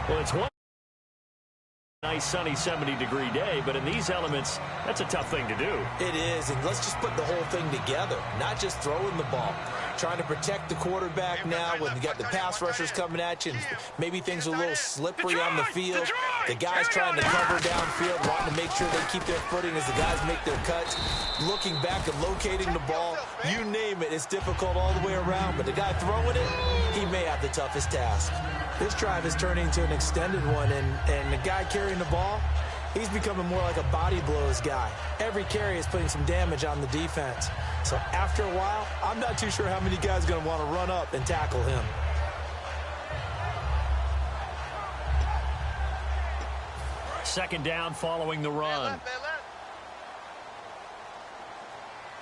Well, it's one nice sunny 70-degree day, but in these elements, that's a tough thing to do.
It is, and let's just put the whole thing together, not just throwing the ball. Trying to protect the quarterback now when you got the pass rushers coming at you, and maybe things are a little slippery on the field. The guys trying to cover downfield, wanting to make sure they keep their footing as the guys make their cuts. Looking back and locating the ball, you name it, it's difficult all the way around, but the guy throwing it, he may have the toughest task. This drive is turning into an extended one, and the guy carrying the ball, he's becoming more like a body blows guy. Every carry is putting some damage on the defense. So after a while, I'm not too sure how many guys are going to want to run up and tackle him.
Second down following the run.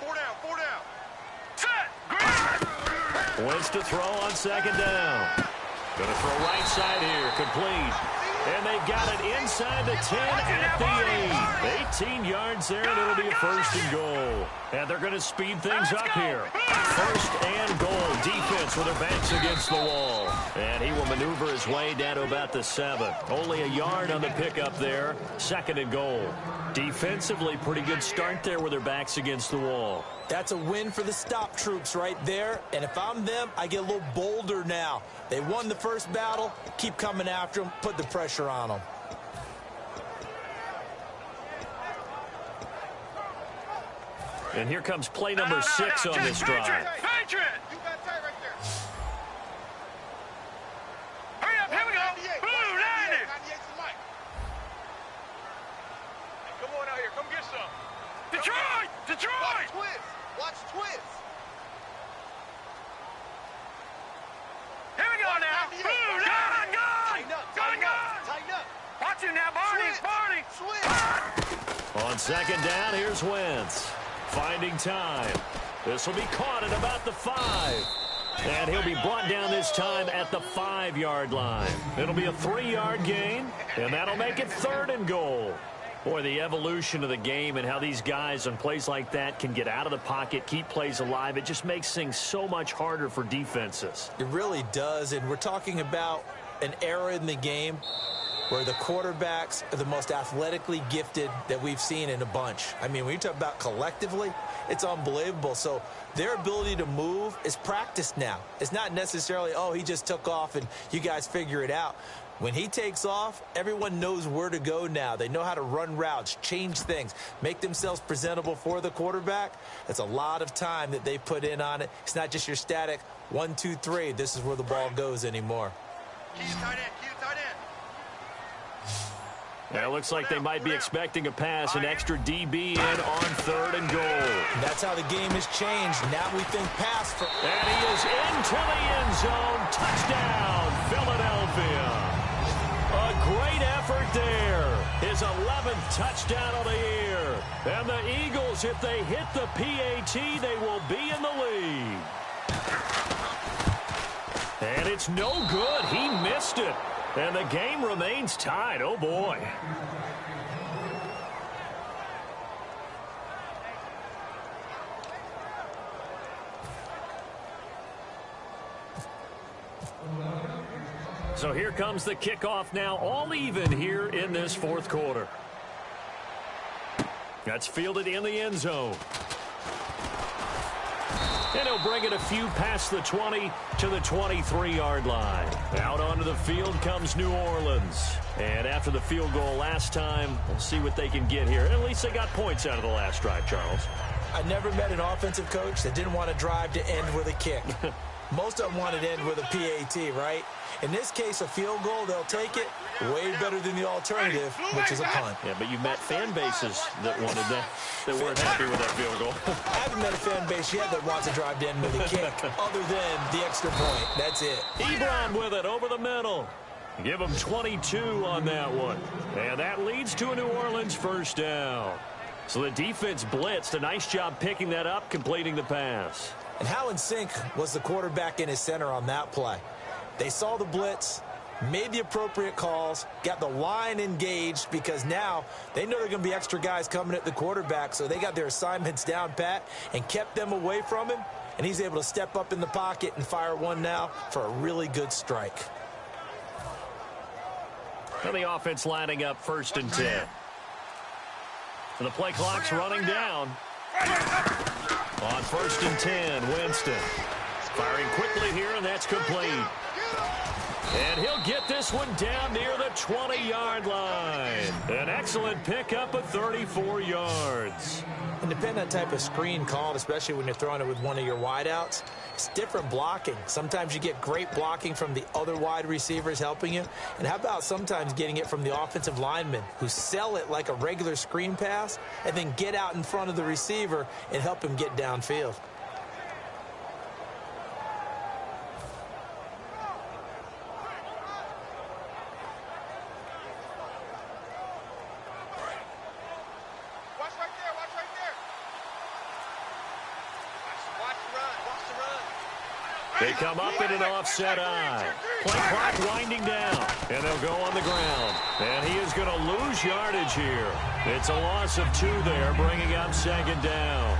Four down. Set.
Wentz to throw on second down. Going to throw right side here. Complete. And they've got it inside the 10 at the 8. 18 yards there, and it'll be a first and goal. And they're going to speed things up here. First and goal. Defense with their backs against the wall. And he will maneuver his way down to about the 7. Only a yard on the pickup there. Second and goal. Defensively, pretty good start there with their backs against the wall.
That's a win for the stop troops right there. And if I'm them, I get a little bolder now. They won the first battle. Keep coming after them. Put the pressure on them.
And here comes play number 6 on this drive.
Patriot! You got tight right there. Hurry up, here we go. Blue 90. 98's the mic. Hey, come on out here, come get some. Detroit! Watch twist. Here we go now. Blue, gun. Tighten up. Watch him now, Barney. Switch.
On second down, here's Wentz. Finding time. This will be caught at about the 5. And he'll be brought down this time at the 5-yard line. It'll be a 3-yard gain, and that'll make it third and goal. Boy, the evolution of the game and how these guys on plays like that can get out of the pocket, keep plays alive, it just makes things so much harder for defenses.
It really does, and we're talking about an era in the game where the quarterbacks are the most athletically gifted that we've seen in a bunch. I mean, when you talk about collectively, it's unbelievable. So their ability to move is practiced now. It's not necessarily, oh, he just took off and you guys figure it out. When he takes off, everyone knows where to go now. They know how to run routes, change things, make themselves presentable for the quarterback. That's a lot of time that they put in on it. It's not just your static 1, 2, 3. This is where the ball goes anymore.
Key to tight end.
Now it looks like they might be expecting a pass, an extra DB in on third and goal.
That's how the game has changed. Now we think pass.
And he is into the end zone. Touchdown, Philadelphia. A great effort there. His 11th touchdown of the year. And the Eagles, if they hit the PAT, they will be in the lead. And it's no good. He missed it. And the game remains tied. Oh, boy. So here comes the kickoff now, all even here in this fourth quarter. That's fielded in the end zone. And he'll bring it a few past the 20 to the 23-yard line. Out onto the field comes New Orleans. And after the field goal last time, we'll see what they can get here. At least they got points out of the last drive, Charles.
I never met an offensive coach that didn't want to drive to end with a kick. Most of them wanted to end with a PAT, right? In this case, a field goal, they'll take it. Way better than the alternative, which is a punt.
Yeah, but you met fan bases that wanted that, that weren't happy with that field goal.
I haven't met a fan base yet that wants to drive to end with a kick, other than the extra point. That's it.
Ebron with it over the middle. Give him 22 on that one. And that leads to a New Orleans first down. So the defense blitzed. A nice job picking that up, completing the pass.
And how in sync was the quarterback in his center on that play? They saw the blitz, made the appropriate calls, got the line engaged, because now they know there are going to be extra guys coming at the quarterback, so they got their assignments down pat and kept them away from him, and he's able to step up in the pocket and fire one now for a really good strike.
And the offense lining up 1st and 10. And the play clock's running down. On 1st and 10, Winston. Firing quickly here, and that's complete. And he'll get this one down near the 20-yard line. An excellent pickup of 34 yards.
And depending on the type of screen called, especially when you're throwing it with one of your wideouts, it's different blocking. Sometimes you get great blocking from the other wide receivers helping you. And how about sometimes getting it from the offensive linemen who sell it like a regular screen pass and then get out in front of the receiver and help him get downfield.
They come up in an offset eye. Play clock winding down. And they'll go on the ground. And he is going to lose yardage here. It's a loss of 2 there, bringing up 2nd down.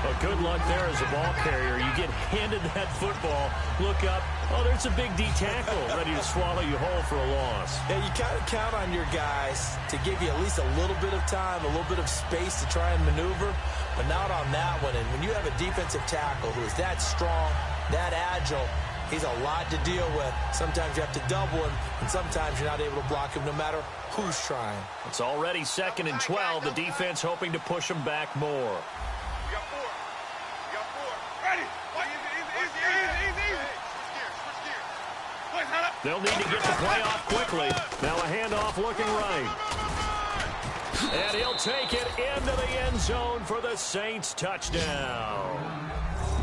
But good luck there as a ball carrier. You get handed that football, look up, oh, there's a big D tackle ready to swallow you whole for a loss.
Yeah, you kind of count on your guys to give you at least a little bit of time, a little bit of space to try and maneuver, but not on that one. And when you have a defensive tackle who is that strong, that agile, he's a lot to deal with. Sometimes you have to double him, and sometimes you're not able to block him no matter who's trying.
It's already 2nd and 12. The defense hoping to push him back more. They'll need to get the play off quickly. Now a handoff looking right. And he'll take it into the end zone for the Saints touchdown.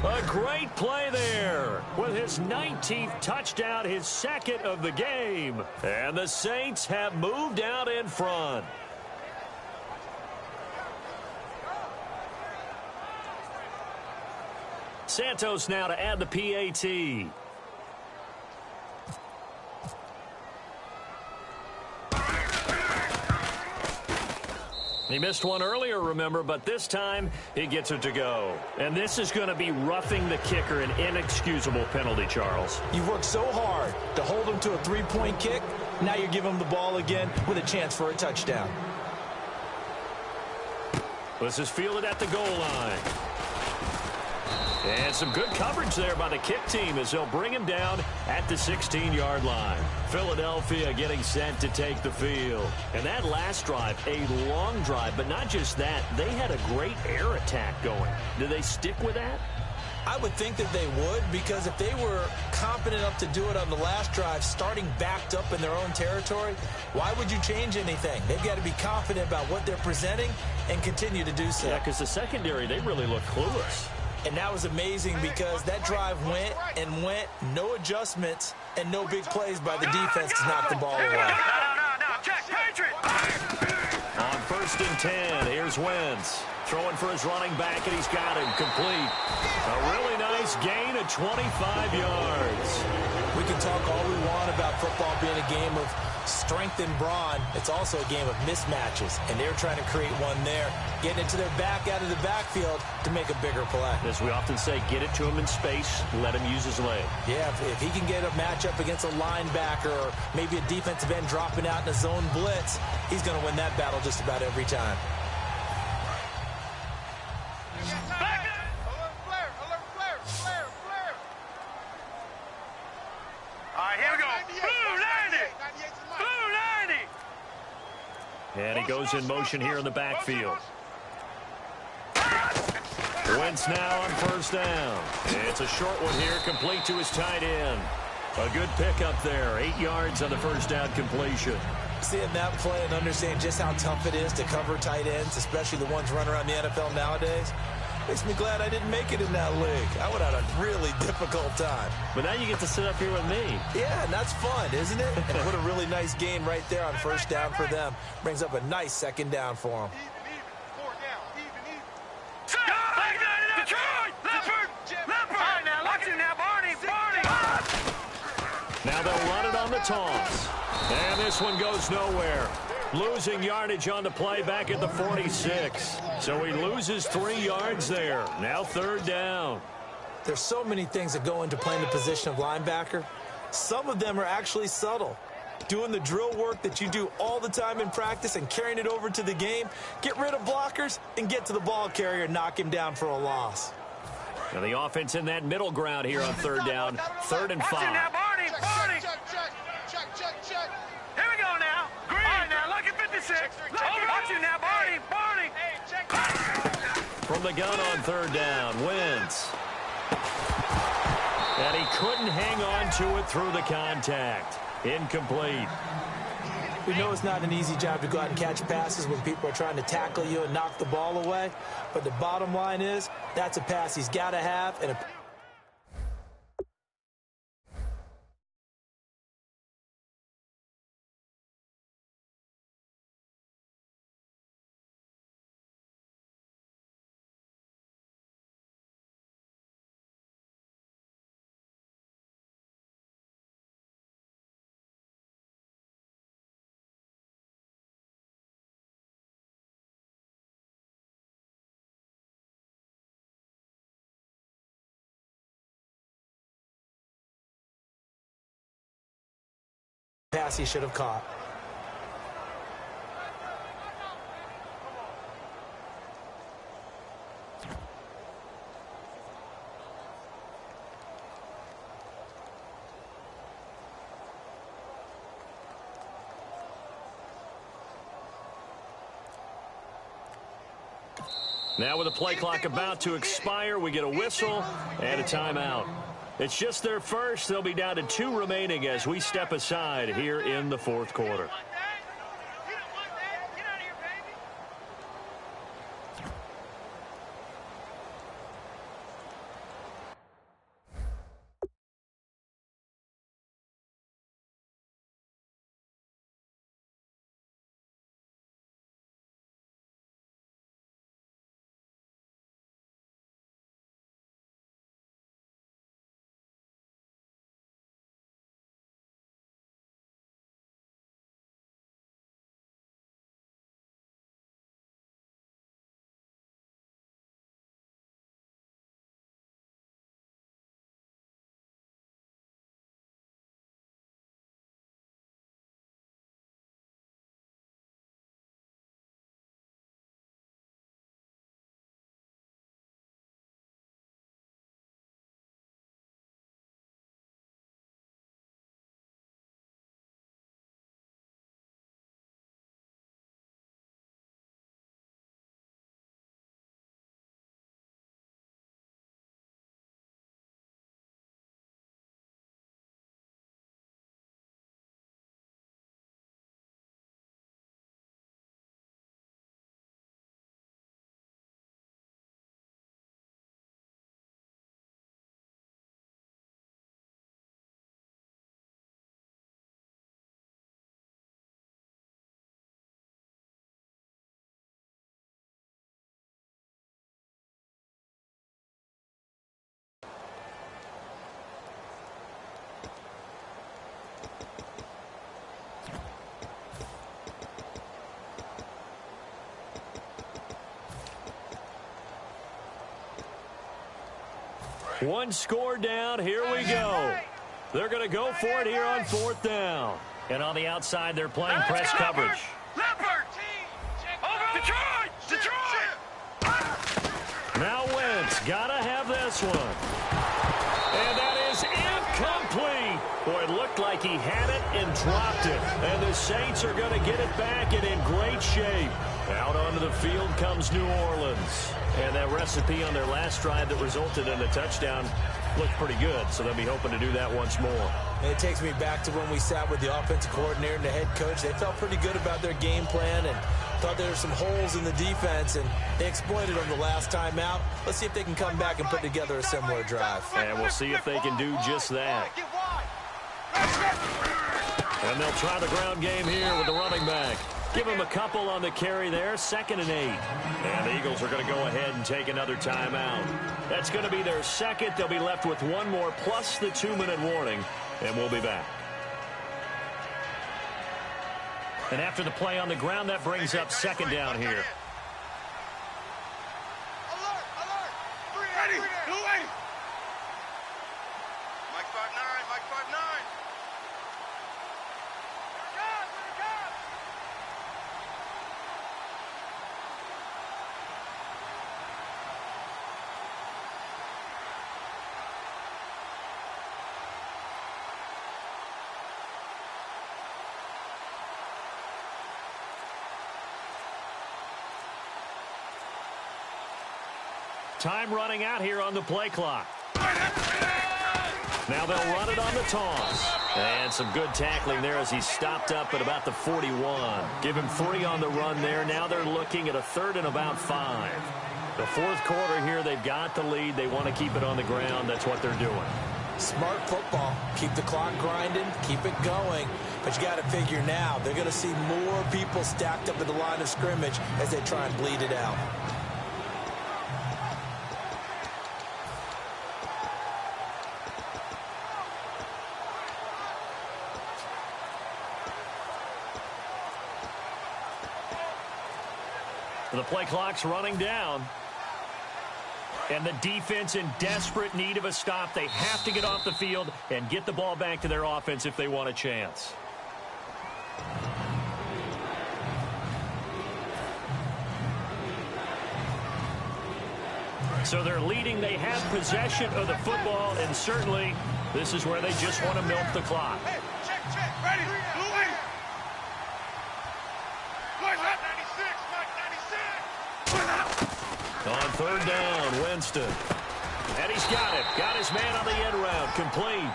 A great play there with his 19th touchdown, his 2nd of the game. And the Saints have moved out in front. Santos now to add the PAT. He missed one earlier, remember, but this time he gets it to go. And this is going to be roughing the kicker, an inexcusable penalty, Charles.
You've worked so hard to hold him to a 3-point kick. Now you're giving him the ball again with a chance for a touchdown.
This is fielded at the goal line. And some good coverage there by the kick team as they'll bring him down at the 16-yard line. Philadelphia getting set to take the field. And that last drive, a long drive, but not just that. They had a great air attack going. Do they stick with that?
I would think that they would, because if they were competent enough to do it on the last drive, starting backed up in their own territory, why would you change anything? They've got to be confident about what they're presenting and continue to do so.
Yeah, because the secondary, they really look clueless.
And that was amazing because that drive went and went, no adjustments, and no big plays by the defense to knock the ball away.
No, check, Patriot!
On 1st and 10, here's Wentz. Throwing for his running back, and he's got him complete. A really nice gain of 25 yards.
We can talk all we want about football being a game of strength and brawn. It's also a game of mismatches, and they're trying to create one there, getting it to their back out of the backfield to make a bigger play.
As we often say, get it to him in space, let him use his leg.
Yeah, if he can get a matchup against a linebacker or maybe a defensive end dropping out in a zone blitz, he's going to win that battle just about every time.
right, here we go. Blue 90. Blue 90.
And he goes in motion here in the backfield. Wentz now on first down. It's a short one here, complete to his tight end. A good pickup there, 8 yards on the first down completion.
Seeing that play and understanding just how tough it is to cover tight ends, especially the ones running around the NFL nowadays, makes me glad I didn't make it in that league. I would have had a really difficult time.
But now you get to sit up here with me.
Yeah, and that's fun, isn't it? And what a really nice gain right there on first down for them. Brings up a nice second down for them.
Now they'll run it on the toss. And this one goes nowhere. Losing yardage on the play back at the 46. So he loses 3 yards there. Now third down.
There's so many things that go into playing the position of linebacker. Some of them are actually subtle. Doing the drill work that you do all the time in practice and carrying it over to the game. Get rid of blockers and get to the ball carrier and knock him down for a loss.
Now the offense in that middle ground here on third down. 3rd and 5.
Barney. Here we go now. Green. All right, now, look at 56. Watch you now, Barney.
From the gun on third down, Wentz. And he couldn't hang on to it through the contact. Incomplete.
We know it's not an easy job to go out and catch passes when people are trying to tackle you and knock the ball away. But the bottom line is, that's a pass he's got to have. And pass he should have caught.
Now with the play clock about to expire, we get a whistle and a timeout. It's just their first. They'll be down to 2 remaining as we step aside here in the 4th quarter. One score down. Here we go. They're going to go for it here on 4th down. And on the outside, they're playing press coverage.
Leopard! Detroit!
Now Wentz, got to have this one. And that is incomplete. Boy, it looked looked like he had it and dropped it. And the Saints are going to get it back and in great shape. Out onto the field comes New Orleans. And that recipe on their last drive that resulted in a touchdown looked pretty good, so they'll be hoping to do that once more.
And it takes me back to when we sat with the offensive coordinator and the head coach. They felt pretty good about their game plan and thought there were some holes in the defense, and they exploited them the last time out. Let's see if they can come back and put together a similar drive.
And we'll see if they can do just that. And they'll try the ground game here with the running back. Give him a couple on the carry there, 2nd and 8. And the Eagles are going to go ahead and take another timeout. That's going to be their second. They'll be left with one more plus the 2-minute warning, and we'll be back. And after the play on the ground, that brings up 2nd down here.
Ready, blue 80. Mike 5'9", Mike 5'9".
Time running out here on the play clock. Now they'll run it on the toss. And some good tackling there as he stopped up at about the 41. Give him 3 on the run there. Now they're looking at a 3rd and about 5. The 4th quarter here, they've got the lead. They want to keep it on the ground. That's what they're doing.
Smart football. Keep the clock grinding. Keep it going. But you got to figure now, they're going to see more people stacked up at the line of scrimmage as they try and bleed it out.
The play clock's running down. And the defense in desperate need of a stop. They have to get off the field and get the ball back to their offense if they want a chance. So they're leading. They have possession of the football, and certainly this is where they just want to milk the clock.
Hey, check, ready, blue 80. Boys up, 96, Mike 96.
On 3rd down, Winston. And he's got it. Got his man on the end route. Complete.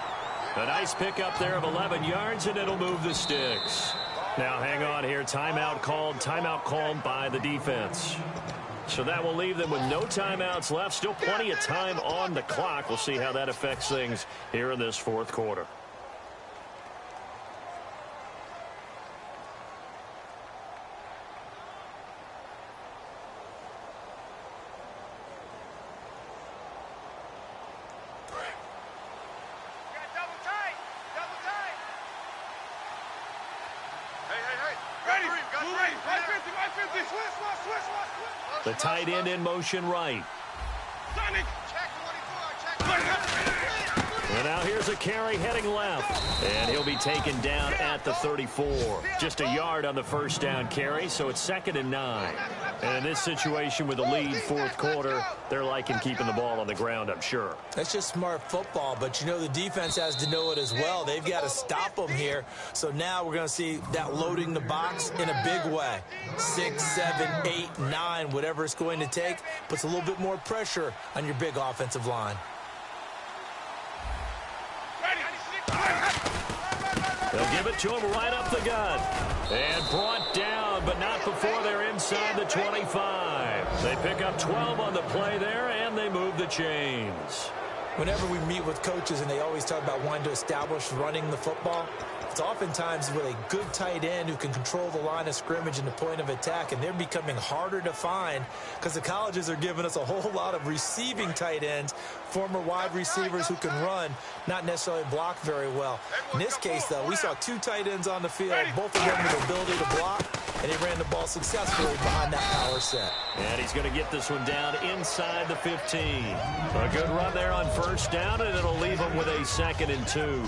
A nice pickup there of 11 yards, and it'll move the sticks. Now hang on here. Timeout called by the defense. So that will leave them with no timeouts left. Still plenty of time on the clock. We'll see how that affects things here in this 4th quarter. The tight end in motion right. And now here's a carry heading left. And he'll be taken down at the 34. Just a yard on the 1st down carry, so it's 2nd and 9. And in this situation with the lead 4th quarter, they're liking keeping the ball on the ground, I'm sure.
That's just smart football, but you know the defense has to know it as well. They've got to stop them here. So now we're going to see that loading the box in a big way. 6, 7, 8, 9, whatever it's going to take, puts a little bit more pressure on your big offensive line.
They'll give it to him right up the gut. And brought down, but not before they're inside the 25. They pick up 12 on the play there, and they move the chains.
Whenever we meet with coaches and they always talk about wanting to establish running the football, it's oftentimes with a good tight end who can control the line of scrimmage and the point of attack, and they're becoming harder to find because the colleges are giving us a whole lot of receiving tight ends, former wide receivers who can run, not necessarily block very well. In this case, though, we saw 2 tight ends on the field, both of them with the ability to block, and he ran the ball successfully behind that power set.
And he's going to get this one down inside the 15. A good run there on 1st down, and it'll leave him with a 2nd and 2.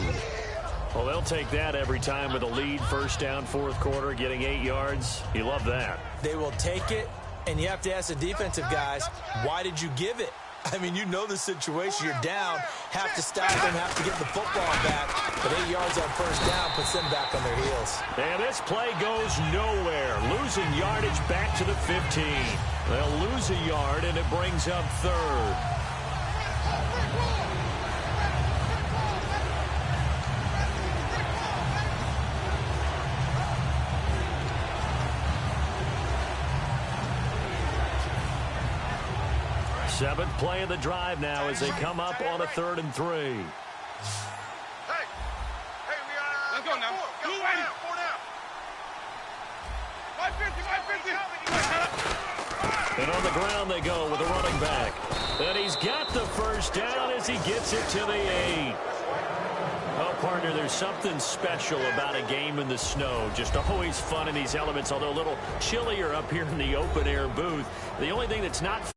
Well, they'll take that every time with a lead. 1st down, 4th quarter, getting 8 yards. You love that.
They will take it, and you have to ask the defensive guys, why did you give it? I mean, you know the situation. You're down. Have to stop them, have to get the football back. But 8 yards on first down puts them back on their heels.
And this play goes nowhere. Losing yardage back to the 15. They'll lose a yard, and it brings up third. Seventh play of the drive now as they come up on a 3rd and 3.
Hey, let's go now. 280. 550.
And on the ground they go with a running back. And he's got the first down as he gets it to the 8. Oh, partner, there's something special about a game in the snow. Just always fun in these elements, although a little chillier up here in the open-air booth. The only thing that's not